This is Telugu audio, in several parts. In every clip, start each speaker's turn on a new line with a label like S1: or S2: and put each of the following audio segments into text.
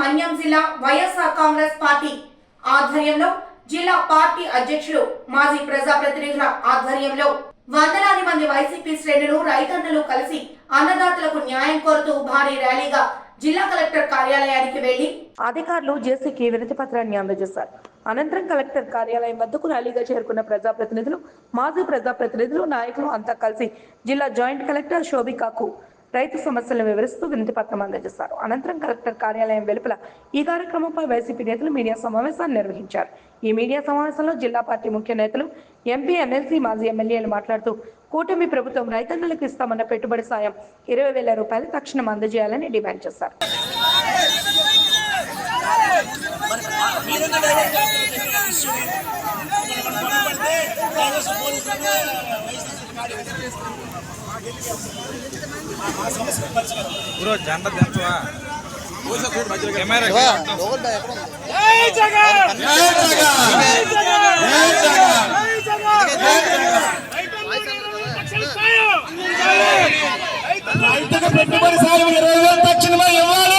S1: మన్యం జిల్లా వైఎస్ఆర్ కాంగ్రెస్ పార్టీ ఆధ్వర్యంలో జిల్లా పార్టీ అధ్యక్షులు మాజీ ప్రజాప్రతినిధుల ఆధ్వర్యంలో వందలాది మంది వైసీపీ శ్రేణులు రైతన్నలు కలిసి అన్నదాతలకు న్యాయం కోరుతూ భారీ ర్యాలీగా జిల్లా కలెక్టర్ కార్యాలయానికి వెళ్లి అధికారులు జేసీకి వినతి పత్రాన్ని అందజేశారు. అనంతరం కలెక్టర్ కార్యాలయం వద్దకు ర్యాలీగా చేరుకున్న ప్రజాప్రతినిధులు, మాజీ ప్రజాప్రతినిధులు, నాయకులు అంతా కలిసి జిల్లా జాయింట్ కలెక్టర్ శోభికాకు రైతు సమస్యలను వివరిస్తూ వినతి పత్రం అందజేశారు. అనంతరం కలెక్టర్ కార్యాలయం వెలుపల ఈ కార్యక్రమంపై వైసీపీ నేతలు మీడియా సమావేశాన్ని నిర్వహించారు. ఈ మీడియా సమావేశంలో జిల్లా పార్టీ ముఖ్య నేతలు, ఎంపీ, ఎమ్మెల్సీ, మాజీ ఎమ్మెల్యేలు మాట్లాడుతూ కూటమి ప్రభుత్వం రైతన్నలకు ఇస్తామన్న పెట్టుబడి సాయం 20,000 రూపాయలు తక్షణం అందజేయాలని డిమాండ్ చేశారు.
S2: రైతుకు పెట్టుబడి సాయం 20,000 తక్షణమే ఇవ్వాలి.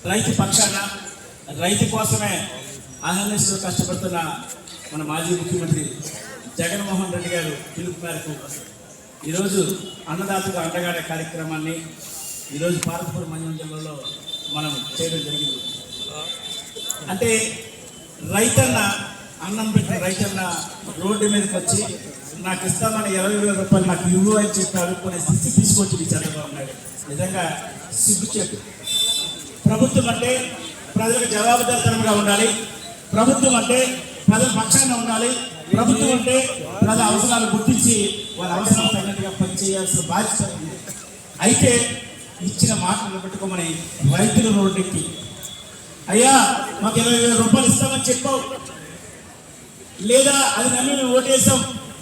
S2: రైతు పక్షాన రైతు కోసమే అహర్నిశలు కష్టపడుతున్న మన మాజీ ముఖ్యమంత్రి జగన్మోహన్ రెడ్డి గారు పిలుపు మేరకు ఈరోజు అన్నదాతకు అండగాడే కార్యక్రమాన్ని ఈరోజు పార్వతీపురం మన్యం జిల్లాలో మనం చేయడం జరిగింది. అంటే రైతన్న అన్నం పెట్టిన రైతన్న రోడ్డు మీదకి వచ్చి నాకు ఇస్తామని 20,000 రూపాయలు నాకు ఇవ్వు అని చెప్పి అడుక్కునే స్థితి తీసుకొచ్చి చంద్రబాబు నాయుడు. నిజంగా సిగ్గుచేటు. ప్రభుత్వం అంటే ప్రజలకు జవాబుదారితనంగా ఉండాలి. ప్రభుత్వం అంటే ప్రజల పక్షాన ఉండాలి. ప్రభుత్వం అంటే ప్రజల అవసరాలు గుర్తించి వాళ్ళ అవసరాలు తగినట్టుగా పనిచేయాల్సిన బాధ్యత ఉంది. అయితే ఇచ్చిన మాటలు పెట్టుకోమని రైతులు రోడ్డెక్కి, అయ్యా మాకు 20,000 రూపాయలు ఇస్తామని చెప్పావు, లేదా అది నమ్మి మేము ఓటేసాం,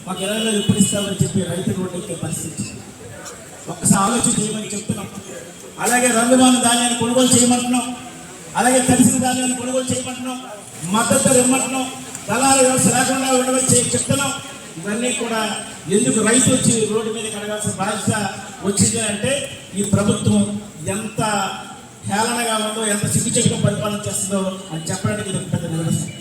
S2: మాకు 20,000 ఇప్పుడు ఇస్తామని చెప్పి రైతులు రోడ్డెక్కే పరిస్థితి. ఒక్కసారి ఆలోచన చేయమని చెప్తున్నాం. అలాగే రంగుమాన ధాన్యాన్ని కొనుగోలు చేయమంటున్నాం. అలాగే తడిసిన ధాన్యాన్ని కొనుగోలు చేయమంటున్నాం. మద్దతు ధర ఇవ్వమంటున్నాం. దళాల వ్యవస్థ లేకుండా ఉండవని చెప్తున్నాం. ఇవన్నీ కూడా ఎందుకు రైతు వచ్చి రోడ్డు మీద కడగాల్సిన బాధ్యత వచ్చింది అంటే ఈ ప్రభుత్వం ఎంత హేళనగా ఉందో, ఎంత సిగ్గుచేటుగా పరిపాలన చేస్తుందో అని చెప్పడానికి ఇది ఒక పెద్ద నిదర్శనం.